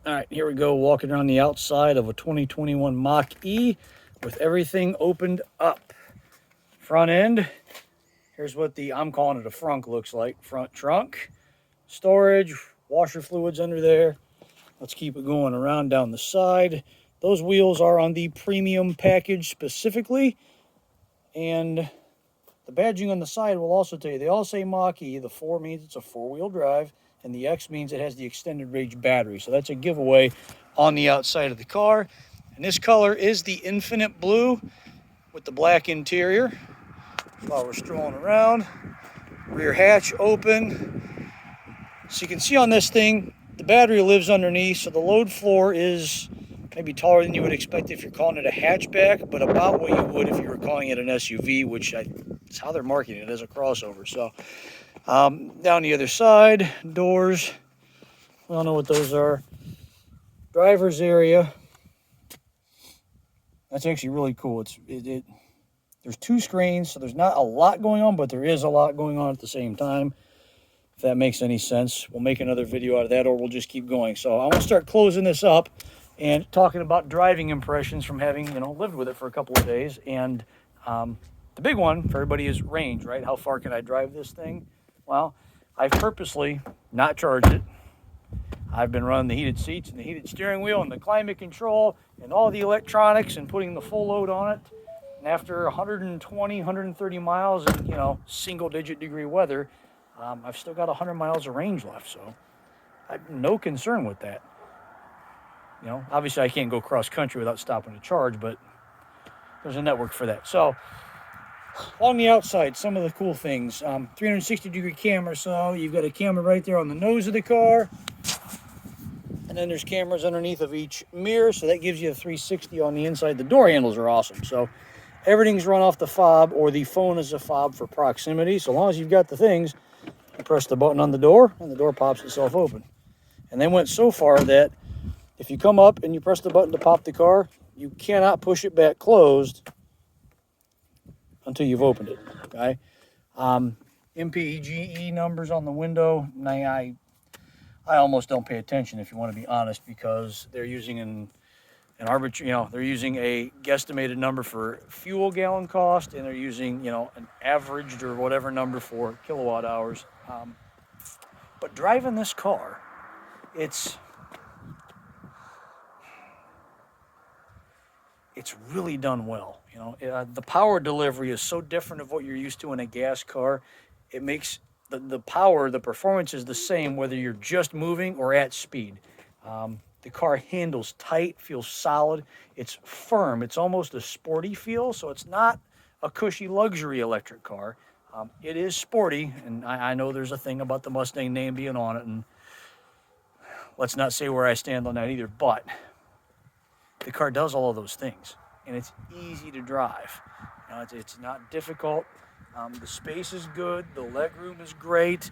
All right, here we go, walking around the outside of a 2021 Mach-e with everything opened up. Front end, here's what I'm calling it a frunk looks like. Front trunk, storage, washer fluids under there. Let's keep it going around down the side. Those wheels are on the premium package specifically. And the badging on the side will also tell you, they all say Mach-e. The 4 means it's a 4-wheel drive, and the X means it has the extended range battery. So that's a giveaway on the outside of the car. And this color is the infinite blue with the black interior. While we're strolling around, rear hatch open. So you can see on this thing, the battery lives underneath, so the load floor is maybe taller than you would expect if you're calling it a hatchback, but about what you would if you were calling it an SUV, which is how they're marketing it as a crossover. So down the other side, doors, I don't know what those are. Driver's area. That's actually really cool. There's 2 screens, so there's not a lot going on, but there is a lot going on at the same time. If that makes any sense, we'll make another video out of that, or we'll just keep going. So I want to start closing this up and talking about driving impressions from having, lived with it for a couple of days. And the big one for everybody is range, right? How far can I drive this thing? Well, I've purposely not charged it. I've been running the heated seats and the heated steering wheel and the climate control and all the electronics and putting the full load on it. And after 120, 130 miles in, single-digit degree weather, I've still got 100 miles of range left, so I have no concern with that. Obviously I can't go cross-country without stopping to charge, but there's a network for that. So on the outside, some of the cool things, 360-degree camera, so you've got a camera right there on the nose of the car, and then there's cameras underneath of each mirror, so that gives you a 360 on the inside. The door handles are awesome, so everything's run off the fob, or the phone is a fob for proximity. So long as you've got the things, you press the button on the door, and the door pops itself open. And they went so far that if you come up and you press the button to pop the car, you cannot push it back closed until you've opened it, okay? MPEGE numbers on the window, I almost don't pay attention, if you want to be honest, because they're using an arbitrary, they're using a guesstimated number for fuel gallon cost, and they're using, an averaged or whatever number for kilowatt hours. But driving this car, it's really done well. The power delivery is so different of what you're used to in a gas car. It makes the power, the performance is the same whether you're just moving or at speed. The car handles tight, feels solid. It's firm. It's almost a sporty feel, so it's not a cushy luxury electric car. It is sporty, and I know there's a thing about the Mustang name being on it, and let's not say where I stand on that either, but the car does all of those things, and it's easy to drive. It's not difficult. The space is good. The legroom is great.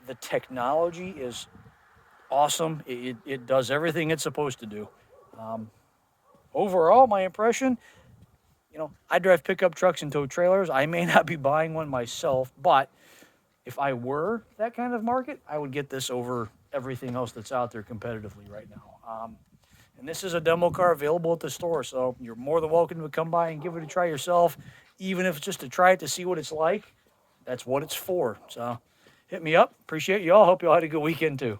The technology is awesome. It does everything it's supposed to do. Overall, my impression, I drive pickup trucks and tow trailers. I may not be buying one myself, but if I were that kind of market, I would get this over everything else that's out there competitively right now. And this is a demo car available at the store, so you're more than welcome to come by and give it a try yourself, even if it's just to try it to see what it's like. That's what it's for. So hit me up. Appreciate you all. Hope you all had a good weekend too.